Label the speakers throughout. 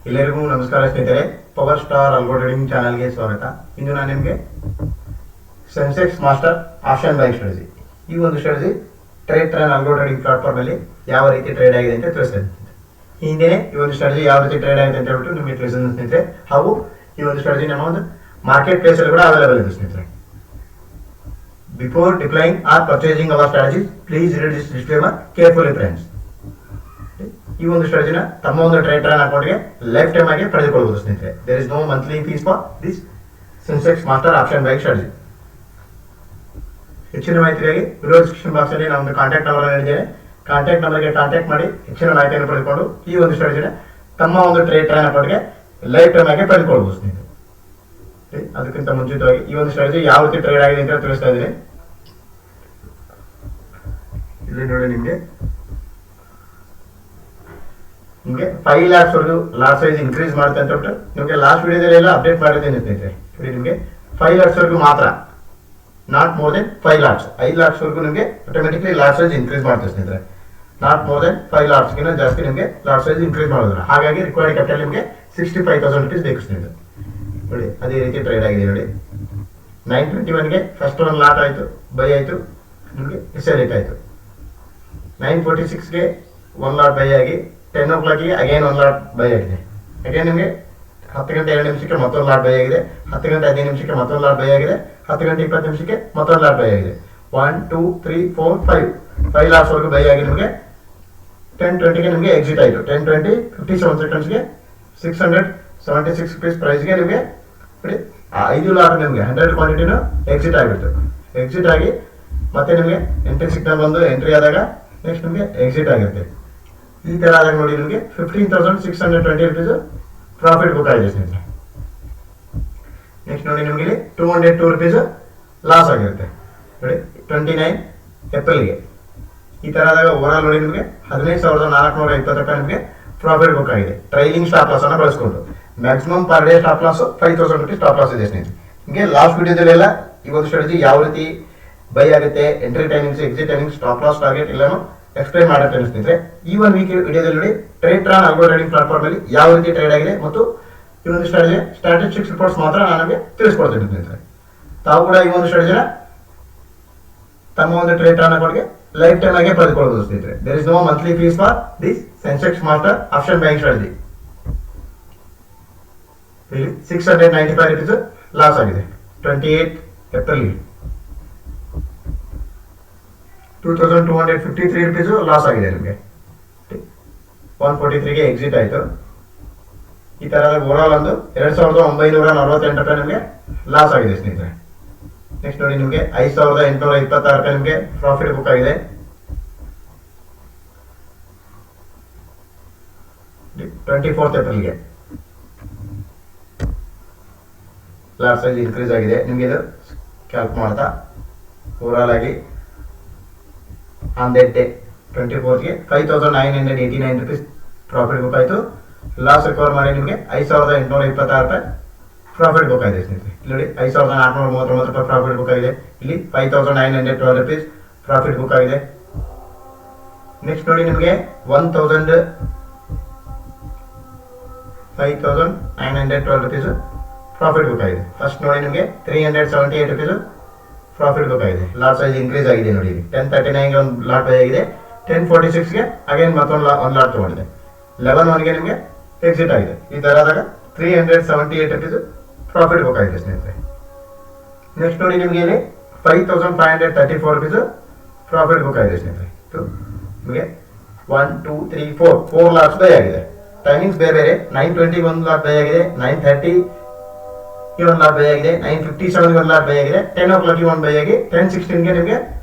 Speaker 1: ಎಲ್ಲರಿಗೂ ನಮಸ್ಕಾರ ಸ್ನೇಹಿತರೆ. ಪವರ್ ಸ್ಟಾರ್ ಅಲ್ಗೋ ಟ್ರೇಡಿಂಗ್ ಚಾನಲ್ಗೆ ಸ್ವಾಗತ. ಇಂದು ನಾನು ನಿಮಗೆ Sensex master option buying strategy, ಈ ಒಂದು strategy trade algo trading platform ಅಲ್ಲಿ ಯಾವ ರೀತಿ ಟ್ರೇಡ್ ಆಗಿದೆ ಅಂತ ತಿಳಿಸ್ತೇನೆ. ಹಿಂದೆ ಈ ಒಂದು ಸ್ಟ್ರಾಟಜಿ ಯಾವ ರೀತಿ ಟ್ರೇಡ್ ಆಗಿದೆ ಅಂತ ಹೇಳ್ಬಿಟ್ಟು ನಿಮಗೆ ತಿಳಿಸಿದ ಸ್ನೇಹಿತರೆ, ಹಾಗೂ ಈ ಒಂದು ಸ್ಟ್ರಾಟಜಿ ನಮ್ಮ ಒಂದು ಮಾರ್ಕೆಟ್ ಪ್ಲೇಸ್ ಅಲ್ಲಿ ಕೂಡ ಅವೈಲೇಬಲ್ ಇದೆ ಸ್ನೇಹಿತರೆ. Before deploying or purchasing our strategy please read this disclaimer carefully friends. ಈ ಒಂದು ಸ್ಟ್ರಾಟಜಿನ ತಮ್ಮ ಒಂದು ಟ್ರೇಡರ್ ಅಕೌಂಟ್ಗೆ ಲೈಫ್ ಟೈಮ್ ಆಗಿ ಪಡೆದುಕೊಳ್ಳಬಹುದು ಸ್ನೇಹಿತರೆ. There is no monthly fees for this Sensex master option buying strategy. ಹೆಚ್ಚಿನ ಮಾಹಿತಿಗಾಗಿ ವಿಡಿಯೋ ಡಿಸ್ಕ್ರಿಪ್ಷನ್ ಬಾಕ್ಸ್ ಅಲ್ಲಿ ನಾನು ಒಂದು ಕಾಂಟ್ಯಾಕ್ಟ್ ನಂಬರ್ ನೀಡಿದ್ದೇನೆ. ಕಾಂಟ್ಯಾಕ್ಟ್ ನಂಬರ್ಗೆ ಕಾಂಟ್ಯಾಕ್ಟ್ ಮಾಡಿ ಹೆಚ್ಚಿನ ಮಾಹಿತಿಯನ್ನು ಪಡೆದುಕೊಂಡು ಈ ಒಂದು ಸ್ಟ್ರಾಟಜಿನ ತಮ್ಮ ಒಂದು ಟ್ರೇಡರ್ ಅಕೌಂಟ್ಗೆ ಲೈಫ್ ಟೈಮ್ ಆಗಿ ಪಡೆದುಕೊಳ್ಳಬಹುದು ಸ್ನೇಹಿತರೆ. ಅದಕ್ಕಿಂತ ಮುಂಚಿತವಾಗಿ ಈ ಒಂದು ಸ್ಟ್ರಾಟಜಿ ಯಾವ ರೀತಿ ಟ್ರೇಡ್ ಆಗಿದೆ ಅಂತ ತಿಳಿಸ್ತಾ ಇದ್ದೀನಿ. ಇಲ್ಲಿ ನೋಡಿ, ನಿಮಗೆ 5 lakhs ವರೆಗೂ ಲಾಟ್ ಸೈಜ್ ಇನ್ಕ್ರೀಸ್ ಮಾಡುತ್ತೆ ಅಂತ ಹೇಳ್ಬಿಟ್ಟು ನಿಮಗೆ ಲಾಸ್ಟ್ ವಿಡಿಯೋದಲ್ಲಿ ಎಲ್ಲ ಅಪ್ಡೇಟ್ ಮಾಡಿದ್ದೇನೆ ಸ್ನೇಹಿತರೆ. ನಿಮಗೆ 5 lakhs ವರೆಗೂ ಮಾತ್ರ, not more than 5 lakhs. 5 lakhs ವರೆಗೂ ನಿಮಗೆ ಆಟೋಮೆಟಿಕ್ಲಿ ಲಾಟ್ ಸೈಜ್ ಇನ್ಕ್ರೀಸ್ ಮಾಡುತ್ತೆ ಸ್ನೇಹಿತರೆ. ನಾಟ್ ಮೋರ್ ದೆನ್ 5 lakhs ಗಿಂತ ಜಾಸ್ತಿ ನಿಮಗೆ ಲಾಟ್ ಸೈಜ್ ಇನ್ಕ್ರೀಸ್ ಮಾಡೋದಿಲ್ಲ. ಹಾಗಾಗಿ ರಿಕ್ವೈರ್ಡ್ ಕ್ಯಾಪಿಟಲ್ ನಿಮಗೆ 65,000 rupees ಬೇಕು ಸ್ನೇಹಿತರೆ. ನೋಡಿ, ಅದೇ ರೀತಿ ಟ್ರೇಡ್ ಆಗಿದೆ. ನೋಡಿ, 921ಗೆ ಫಸ್ಟ್ ಒಂದು ಲಾಟ್ ಆಯಿತು, ಬೈ ಆಯಿತು, ನಿಮಗೆ ಸೆಲ್ ಹಿಟ್ ಆಯಿತು. 946ಗೆ ಒಂದು ಲಾಟ್ ಬೈ ಆಗಿ 10 o'clock ಅಗೇನ್ ಒಂದು ಲಾಟ್ ಬೈ ಆಗಿದೆ. ಅಗೇನ್ ನಿಮಗೆ 10 ಗಂಟೆ 2 ನಿಮಿಷಕ್ಕೆ ಮತ್ತೊಂದು ಲಾಟ್ ಬೈ ಆಗಿದೆ. 10 ಗಂಟೆ 15 ನಿಮಿಷಕ್ಕೆ ಮತ್ತೊಂದು ಲಾಟ್ ಬೈ ಆಗಿದೆ. 10 ಗಂಟೆ 20 ನಿಮಿಷಕ್ಕೆ ಮತ್ತೊಂದು ಲಾಟ್ ಬೈ ಆಗಿದೆ. 1 2 3 4 5 ಲಾಟ್ಸ್ ವರೆಗೂ ಬೈ ಆಗಿ ನಿಮಗೆ 10:20ಗೆ ನಿಮಗೆ ಎಕ್ಸಿಟ್ ಆಯಿತು. 10:20 57 ಸೆಕೆಂಡ್ಸ್ಗೆ 676 rupees ಪ್ರೈಸ್ಗೆ ನಿಮಗೆ 5 ಲಾಟ್ ನಿಮಗೆ 100 ಕ್ವಾಂಟಿಟಿನೂ ಎಕ್ಸಿಟ್ ಆಗಿಬಿಟ್ಟು. ಎಕ್ಸಿಟ್ ಆಗಿ ಮತ್ತೆ ನಿಮಗೆ ಎಂಟ್ರಿ ಸಿಗ್ನಲ್ ಬಂದು ಎಂಟ್ರಿ ಆದಾಗ ನೆಕ್ಸ್ಟ್ ನಿಮಗೆ ಎಕ್ಸಿಟ್ ಆಗಿರುತ್ತೆ. ಈ ತರ ಆದಾಗ ನೋಡಿ, ನಿಮಗೆ 15,620 rupees ಪ್ರಾಫಿಟ್ ಬುಕ್ ಆಗಿದೆ ಸ್ನೇಹಿತರೆ. ನೆಕ್ಸ್ಟ್ ನೋಡಿ, ನಿಮಗೆ 202 rupees ಲಾಸ್ ಆಗಿರುತ್ತೆ. ನೋಡಿ, 29 ಏಪ್ರಿಲ್ಗೆ ಈ ತರ ಆದಾಗ ಓವರಾಲ್ ನೋಡಿ ನಿಮಗೆ 15,420 ರೂಪಾಯಿ ನಿಮಗೆ ಪ್ರಾಫಿಟ್ ಬುಕ್ ಆಗಿದೆ. ಟ್ರೈಲಿಂಗ್ ಸ್ಟಾಪ್ ಲಾಸ್ ಅನ್ನು ಬಳಸಿಕೊಂಡು maximum per day stop loss 5,000 rupees stop loss ಇದೆ ಸ್ನೇಹಿತರೆ. ನಿಮಗೆ ಲಾಸ್ಟ್ ವಿಡಿಯೋದಲ್ಲೆಲ್ಲ ಈ ಒಂದು ಸ್ಟ್ರಾಟಜಿ ಯಾವ ರೀತಿ ಬೈ ಆಗುತ್ತೆ, entry timings, exit timings, stop loss, target ಎಲ್ಲಾನು ಎಕ್ಸ್ಪ್ಲೈನ್ ಮಾಡುತ್ತೆ ಸ್ನೇಹಿತರೆ. ಈ ಒಂದು ವೀಕ್ ವಿಡಿಯೋದಲ್ಲಿ ನೋಡಿ ಟ್ರೇಡ್ ಅಲ್ಗೋ ಟ್ರೇಡಿಂಗ್ ಪ್ಲಾಟ್ಫಾರ್ಮ್ ಅಲ್ಲಿ ಯಾವ ರೀತಿ ಟ್ರೇಡ್ ಆಗಿದೆ ಮತ್ತು ಈ ಒಂದು ಸ್ಟ್ರಾಟಜಿ ಸ್ಟ್ಯಾಟಿಸ್ಟಿಕ್ಸ್ ರಿಪೋರ್ಟ್ಸ್ ಮಾತ್ರ ನಾನು ನಿಮಗೆ ತಿಳಿಸ್ಕೊಡ್ತೀನಿ ಸ್ನೇಹಿತರೆ. ತಾವು ಕೂಡ ಈ ಒಂದು ಸ್ಟ್ರಾಟಜಿನ ತಮ್ಮ ಒಂದು ಟ್ರೇಡ್ ಅಕೌಂಟ್ಗೆ ಲೈಫ್ ಟೈಮ್ ಆಗಿ ಪಡೆದುಕೊಳ್ಳಬಹುದು ಸ್ನೇಹಿತರೆ. There is no monthly fees for this Sensex master option buying strategy. ಇಲ್ಲಿ 695 rupees ಲಾಸ್ ಆಗಿದೆ 28 ಏಪ್ರಿಲ್. 2,253 rupees ಲಾಸ್ ಆಗಿದೆ ನಿಮಗೆ. 143ಗೆ ಎಕ್ಸಿಟ್ ಆಯಿತು. ಈ ತರಹ ಓವರಾಲ್ ಒಂದು 2,948 ರೂಪಾಯಿ ನಿಮಗೆ ಲಾಸ್ ಆಗಿದೆ ಸ್ನೇಹಿತರೆ. ನೆಕ್ಸ್ಟ್ ನೋಡಿ, ನಿಮಗೆ 5,826 ರೂಪಾಯಿ ನಿಮಗೆ ಪ್ರಾಫಿಟ್ ಬುಕ್ ಆಗಿದೆ. 24 ಏಪ್ರಿಲ್ಗೆ ಲಾಟ್ ಸೈಜ್ ಇನ್ಕ್ರೀಸ್ ಆಗಿದೆ. ನಿಮಗೆ ಇದು ಕ್ಯಾಲ್ಕ್ ಮಾಡ್ತಾ ಓವರಾಲ್ ಆಗಿ ಆನ್ ದಟ್ ಡೇ 24ಗೆ 5,989 rupees ಪ್ರಾಫಿಟ್ ಬುಕ್ ಆಯಿತು. ಲಾಸ್ ರಿಕವರ್ ಮಾಡಿ ನಿಮಗೆ 5,826 ರೂಪಾಯಿ ಪ್ರಾಫಿಟ್ ಬುಕ್ ಆಗಿದೆ ಸ್ನೇಹಿತರೆ. ಇಲ್ಲಿ ನೋಡಿ, 5,439 ರೂಪಾಯಿ ಪ್ರಾಫಿಟ್ ಬುಕ್ ಆಗಿದೆ. ಇಲ್ಲಿ 5,912 rupees ಪ್ರಾಫಿಟ್ ಬುಕ್ ಆಗಿದೆ. ನೆಕ್ಸ್ಟ್ ನೋಡಿ, ನಿಮಗೆ 5,912 rupees ಪ್ರಾಫಿಟ್ ಬುಕ್ ಆಗಿದೆ. ಫಸ್ಟ್ ನೋಡಿ, ನಿಮಗೆ 378 rupees ಪ್ರಾಫಿಟ್ ಬುಕ್ ಆಗಿದೆ. ಲಾಟ್ ಸೈಜ್ ಇನ್ಕ್ರೀಸ್ ಆಗಿದೆ. ನೋಡಿ, 1039ಗೆ ಒಂದು ಲಾಟ್ ಬೈ ಆಗಿದೆ. 1046ಗೆ ಅಗೇನ್ ಮತ್ತೊಂದು ಒಂದು ಲಾಟ್ ತಗೊಂಡಿದೆ. 11:1ಗೆ ನಿಮಗೆ ಎಕ್ಸಿಟ್ ಆಗಿದೆ. ಈ ತರ ಆದಾಗ 378 rupees ಪ್ರಾಫಿಟ್ ಬುಕ್ ಆಗಿದೆ ಸ್ನೇಹಿತರೆ. ನೆಕ್ಸ್ಟ್ ನೋಡಿ, ನಿಮಗೆ ಇಲ್ಲಿ 5,534 rupees ಪ್ರಾಫಿಟ್ ಬುಕ್ ಆಗಿದೆ ಸ್ನೇಹಿತರೆ. ನಿಮಗೆ 1 2 3 4 ಲಾಟ್ಸ್ ಬೈ ಆಗಿದೆ. ಟೈಮಿಂಗ್ಸ್ ಬೇರೆ ಬೇರೆ. 9:20 ಒಂದು ಲಾಟ್ ಬೈ ಆಗಿದೆ. 9:30 ಒಂದು ಲಾಟ್ ಬೈ ಆಗಿದೆ. 9:57 ಒಂದು ಲಾಟ್ ಬೈ ಆಗಿದೆ. 10 o'clock ಒಂದು ಬೈ ಆಗಿ 10:16ಗೆ ನಿಮಗೆ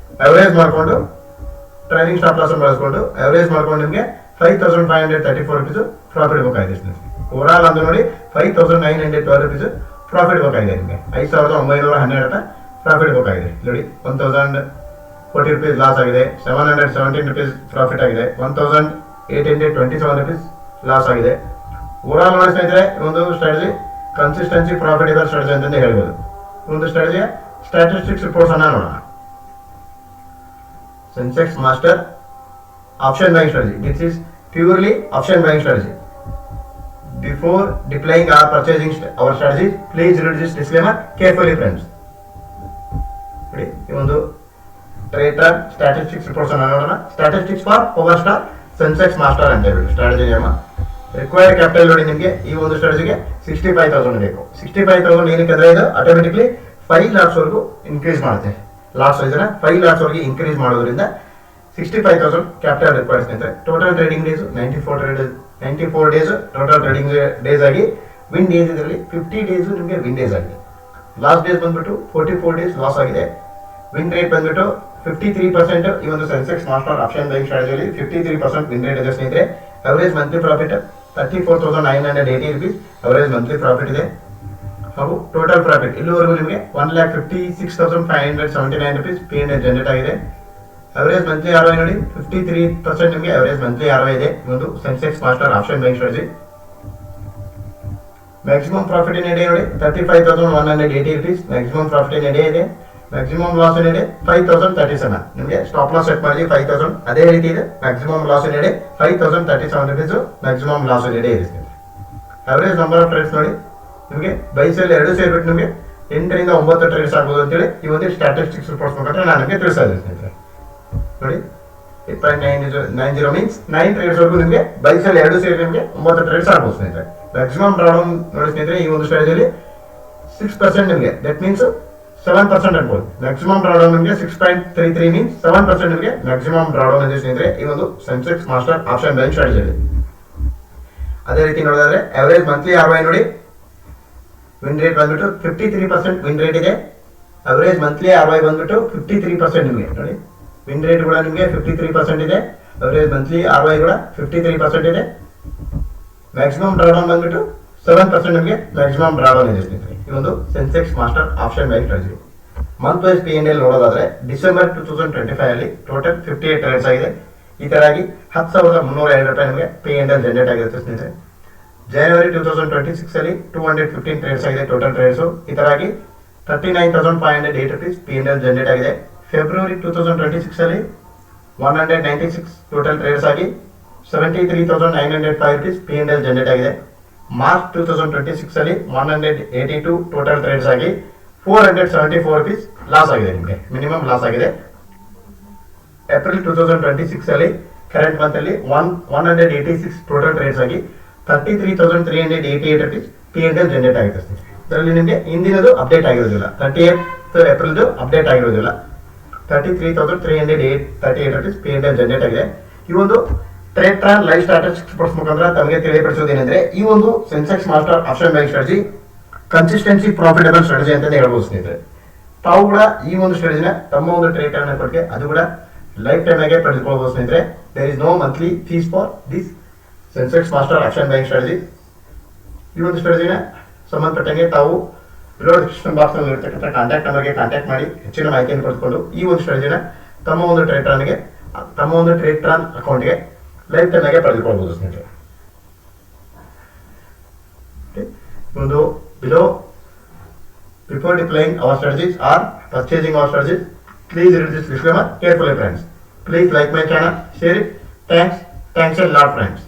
Speaker 1: ಅವರೇಜ್ ಮಾಡಿಕೊಂಡು ಟ್ರೈಲಿಂಗ್ ಸ್ಟಾಪ್ ಲಾಸ್ ಬಳಸ್ಕೊಂಡು ಅವರೇಜ್ ಮಾಡ್ಕೊಂಡು ನಿಮಗೆ 5,534 rupees ಪ್ರಾಫಿಟ್ ಬುಕ್ ಆಗಿದೆ ಸ್ನೇಹಿತರೆ. ಓವರಾಲ್ ಅಂತ ನೋಡಿ 5,912 rupees ಪ್ರಾಫಿಟ್ ಬುಕ್ ಆಗಿದೆ. ನಿಮಗೆ 5,912 ರೂಪಾಯಿ ಪ್ರಾಫಿಟ್ ಬುಕ್ ಆಗಿದೆ. ನೋಡಿ, 1,040 rupees ಲಾಸ್ ಆಗಿದೆ. 717 rupees ಪ್ರಾಫಿಟ್ ಆಗಿದೆ. 1,827 rupees ಲಾಸ್ ಆಗಿದೆ. ಓವರಾಲ್ ನೋಡಿ ಸ್ನೇಹಿತರೆ, ಒಂದು ಸ್ಟ್ರಾಟಜಿ ಕನ್ಸಿಸ್ಟೆನ್ಸಿ ಪ್ರಾಫಿಟೇಬಲ್ ಸ್ಟ್ರಾಟಜಿ ಅಂತಂದು ಹೇಳ್ಬೋದು. ಒಂದು ಸ್ಟ್ರಾಟಜಿಯ ಸ್ಟ್ಯಾಟಿಸ್ಟಿಕ್ಸ್ ರಿಪೋರ್ಟ್ಸ್ ಅನ್ನ ನೋಡೋಣ. Sensex master option buying strategy. This is purely option buying strategy. Before deploying or purchasing our strategies, please read this disclaimer carefully, friends. ನೋಡಿ, ಈ ಒಂದು ಟ್ರೇಡರ್ ಸ್ಟ್ಯಾಟಿಸ್ಟಿಕ್ಸ್ ರಿಪೋರ್ಟ್ಸ್ ಅನ್ನು ನೋಡೋಣ. Statistics for power star Sensex master ಅಂತ ಹೇಳಿ strategy ನೇಮ. Required capital ನೋಡಿ, ನಿಮಗೆ ಈ ಒಂದು ಸ್ಟ್ರಾಟಜಿಗೆ 65,000 ಬೇಕು. 65,000 ಏನಕ್ಕೆ ಅಂದ್ರೆ ಇದು ಆಟೋಮೆಟಿಕ್ಲಿ 5 lakhs ವರೆಗೂ ಇನ್ಕ್ರೀಸ್ ಮಾಡುತ್ತೆ. ಲಾಟ್ ಸೈಜ್ 5 lakhs ವರೆಗೆ ಇನ್ಕ್ರೀಸ್ ಮಾಡೋದ್ರಿಂದ 65,000 ಕ್ಯಾಪಿಟಲ್ ರಿಕ್ವೈರ್ಡ್ ಸ್ನೇಹಿತರೆ. Total trading days 94 days total trading days ಆಗಿ, ವಿನ್ ಡೇಸ್ ಇದರಲ್ಲಿ 50 ಡೇಸ್ ನಿಮಗೆ ವಿನ್ ಡೇಸ್ ಆಗಿದೆ. ಲಾಸ್ಟ್ ಡೇಸ್ ಬಂದ್ಬಿಟ್ಟು 44 ಡೇಸ್ ಲಾಸ್ ಆಗಿದೆ. ವಿನ್ ರೇಟ್ ಬಂದ್ಬಿಟ್ಟು 53%. ಈ ಒಂದು ಸೆನ್ಸೆಕ್ಸ್ ಮಾಸ್ಟರ್ ಆಪ್ಷನ್ ಬೈಯಿಂಗ್ ಸ್ಟ್ರಾಟಜಿಯಲ್ಲಿ 53% ವಿನ್ ರೇಟ್ ಇದೆ ಸ್ನೇಹಿತರೆ. Average monthly profit 34,980 rupees average monthly profit ಇದೆ. ಹಾಗೂ ಟೋಟಲ್ ಪ್ರಾಫಿಟ್ ಇಲ್ಲಿವರೆಗೂ ನಿಮಗೆ 1,56,579 rupees P&L ಜನರೇಟ್ ಆಗಿದೆ. ಅವರೇಜ್ ಮಂತ್ಲಿ ಆರ್ ನೋಡಿ 53% ನಿಮಗೆ ಅವರೇಜ್ ಮಂತ್ಲಿ ಆರ್ ಇದೆ ಈ ಒಂದು Sensex master option buying strategy. Maximum profit ಇನ್ ಎಡೆ ನೋಡಿ 35,180 rupees ಮ್ಯಾಕ್ಸಿಮಮ್ ಪ್ರಾಫಿಟ್ ಇನ್ ಎಡೆ ಇದೆ. ಮ್ಯಾಕ್ಸಿಮಮ್ ಲಾಸ್ ಇನ್ ಎಡೆ 5,037 ನಿಮಗೆ ಸ್ಟಾಪ್ ಲಾಸ್ ಸೆಟ್ ಮಾಡಿ 5,000 ಅದೇ ರೀತಿ ಇದೆ. ಮ್ಯಾಕ್ಸಿಮಮ್ ಲಾಸ್ ಇನ್ ಎಡೆ 5,037 rupees ಮ್ಯಾಕ್ಸಿಮಮ್ ಲಾಸ್ ಇನ್ ಎಡೆ ಇದೆ. ಅವರೇಜ್ ನಂಬರ್ ಆಫ್ ಟ್ರೇಡ್ಸ್ ನೋಡಿ, ನಿಮಗೆ ಬೈಸಲ್ಲಿ 2 ಸೇರ್ಬಿಟ್ಟು ನಿಮಗೆ 8 ರಿಂದ 9 ಟ್ರೇಡ್ಸ್ ಆಗ್ಬೋದು ಅಂತೇಳಿ ಈ ಒಂದು ಸ್ಟ್ಯಾಟಿಸ್ಟಿಕ್ಸ್ ರಿಪೋರ್ಟ್ಸ್ ಮುಖಾಂತರ ನಾನು ನಿಮಗೆ ತಿಳಿಸ್ತಾ ಇದ್ದೀನಿ ಸ್ನೇಹಿತರೆ. ನೋಡಿ 8.90 ಮೀನ್ಸ್ 9 ಟ್ರೇಡ್ಸ್ ವರೆಗೂ ನಿಮಗೆ ಬೈಸಲ್ಲಿ 2 ಸೇರಿ ನಿಮಗೆ 9 ಟ್ರೇಡ್ಸ್ ಆಗ್ಬೋದು ಸ್ನೇಹಿತರೆ. ಮ್ಯಾಕ್ಸಿಮಮ್ ಡ್ರಾಡೌನ್ ನೋಡಿ ಸ್ನೇಹಿತರೆ, ಈ ಒಂದು ಸ್ಟ್ರಾಟಜಿಯಲ್ಲಿ 6% ನಿಮಗೆ, ದಟ್ ಮೀನ್ಸ್ 7% ಅನ್ಬೋದು. ಮ್ಯಾಕ್ಸಿಮಮ್ ಡ್ರಾಡೌನ್ ನಿಮಗೆ 6.33 ಮೀನ್ಸ್ 7% ನಿಮಗೆ ಮ್ಯಾಕ್ಸಿಮಮ್ ಡ್ರಾಡೌನ್ ಇದೆ ಸ್ನೇಹಿತರೆ ಈ ಒಂದು ಸೆನ್ಸೆಕ್ಸ್ ಮಾಸ್ಟರ್ ಆಪ್ಷನ್ ಬೈಯಿಂಗ್ ಸ್ಟ್ರಾಟಜಿಯಲ್ಲಿ. ಅದೇ ರೀತಿ ನೋಡೋದಾದ್ರೆ ಅವರೇಜ್ ಮಂತ್ಲಿ ಆರ್ ವೈ ನೋಡಿ, ವಿನ್ ರೇಟ್ ಬಂದ್ಬಿಟ್ಟು 53% ವಿನ್ ರೇಟ್ ಇದೆ. ಅವರೇಜ್ ಮಂತ್ಲಿ ಆರ್ ವೈ ಬಂದ್ಬಿಟ್ಟು 53% ನಿಮಗೆ ನೋಡಿ, ವಿನ್ ರೇಟ್ ಕೂಡ ನಿಮಗೆ 53% ಇದೆ. ಅವರೇಜ್ ಮಂತ್ಲಿ ಆರ್ ವೈ ಕೂಡ 53% ಇದೆ. ಮ್ಯಾಕ್ಸಿಮಮ್ ಡ್ರಾಡೌನ್ ಬಂದ್ಬಿಟ್ಟು 7% ನಿಮಗೆ ಮ್ಯಾಕ್ಸಿಮಮ್ ಡ್ರಾಡೌನ್ ಇದೆ ಸ್ನೇಹಿತರೆ ಈ ಒಂದು Sensex master option buying strategy. Month wise P&L ನೋಡೋದಾದ್ರೆ ಡಿಸೆಂಬರ್ 2025 ಅಲ್ಲಿ ಟೋಟಲ್ 58 ಟ್ರೇಡ್ಸ್ ಆಗಿದೆ. ಈ ತರ ಆಗಿ 10,302 ರೂಪಾಯಿ ನಿಮಗೆ P&L ಜನರೇಟ್ ಆಗಿರುತ್ತೆ ಸ್ನೇಹಿತರೆ. ಜನವರಿ 2026 ಅಲ್ಲಿ 215 ಟ್ರೇಡ್ಸ್ ಆಗಿದೆ ಟೋಟಲ್ ಟ್ರೇಡ್ಸ್. ಈ ತರ ಆಗಿ 39,508 rupees P&L ಜನರೇಟ್ ಆಗಿದೆ. ಫೆಬ್ರವರಿ 2026 ಅಲ್ಲಿ 196 ಟೋಟಲ್ ಟ್ರೇಡ್ಸ್ ಆಗಿ 73,905 rupees P&L ಜನರೇಟ್ ಆಗಿದೆ. ಮಾರ್ಚ್ 2026 ಅಲ್ಲಿ 182 ಟೋಟಲ್ ಟ್ರೇಡ್ಸ್ ಆಗಿ 474 rupees ಲಾಸ್ ಆಗಿದೆ, ನಿಮಗೆ ಮಿನಿಮಮ್ ಲಾಸ್ ಆಗಿದೆ. ಏಪ್ರಿಲ್ 2026 ಅಲ್ಲಿ ಕರೆಂಟ್ ಮಂತ್ ಅಲ್ಲಿ 186 ಟೋಟಲ್ ಟ್ರೇಡ್ಸ್ ಆಗಿ 33,388 rupees P&L ಜನರೇಟ್ ಆಗಿದೆ. ಇದರಲ್ಲಿ ನಿಮಗೆ ಹಿಂದಿನದು ಅಪ್ಡೇಟ್ ಆಗಿರೋದಿಲ್ಲ, 30th ಏಪ್ರಿಲ್ದು ಅಪ್ಡೇಟ್ ಆಗಿರೋದಿಲ್ಲ. 33,338 rupees P&L ಜನರೇಟ್ ಆಗಿದೆ. ಈ ಒಂದು ಟ್ರೇಡ್ ಲೈವ್ ಸ್ಟ್ಯಾಟಿಸ್ಟಿಕ್ಸ್ ರಿಪೋರ್ಟ್ಸ್ ಮುಖಾಂತರ ತಮಗೆ ತಿಳಿಯಪಡಿಸೋದೇನೆಂದ್ರೆ, ಈ ಒಂದು Sensex master option buying strategy consistency profitable strategy ಅಂತ ಹೇಳ್ಬೋದು ಸ್ನೇಹಿತರೆ. ತಾವು ಕೂಡ ಈ ಒಂದು ಸ್ಟ್ರಾಟಜಿನ ತಮ್ಮ ಒಂದು ಟ್ರೇಡ್ ಕೊಟ್ಟಿಗೆ ಅದು ಕೂಡ ಲೈಫ್ ಟೈಮ್ ಆಗಿ ಪಡೆದುಕೊಳ್ಳಬಹುದು ಸ್ನೇಹಿತರೆ. There is no monthly fees for this Sensex master option buying strategy. ಈ ಒಂದು ಸ್ಟ್ರಾಟಜಿನ ಸಂಬಂಧಪಟ್ಟಂಗೆ ತಾವು ಬಿಲೋ ಡಿಸ್ಕ್ರಿಪ್ಷನ್ ಬಾಕ್ಸ್ ನಲ್ಲಿ ಇರತಕ್ಕಂಥ ಕಾಂಟ್ಯಾಕ್ಟ್ ನಂಬರ್ಗೆ ಕಾಂಟ್ಯಾಕ್ಟ್ ಮಾಡಿ ಹೆಚ್ಚಿನ ಮಾಹಿತಿಯನ್ನು ಪಡೆದುಕೊಂಡು ಈ ಒಂದು ಸ್ಟ್ರಾಟಜಿನ ತಮ್ಮ ಒಂದು ಟ್ರೇಡ್ ಟ್ರಾನ್ ಅಕೌಂಟ್ಗೆ ಲೈಫ್ ಟೈಮ್ ಆಗಿ ಪಡೆದುಕೊಳ್ಳಬಹುದು ಸ್ನೇಹಿತರೆ. ಒಂದು below before deploying our strategies or purchasing our strategies, please read this disclaimer carefully, friends. Please like my channel, share it. Thanks a lot, friends.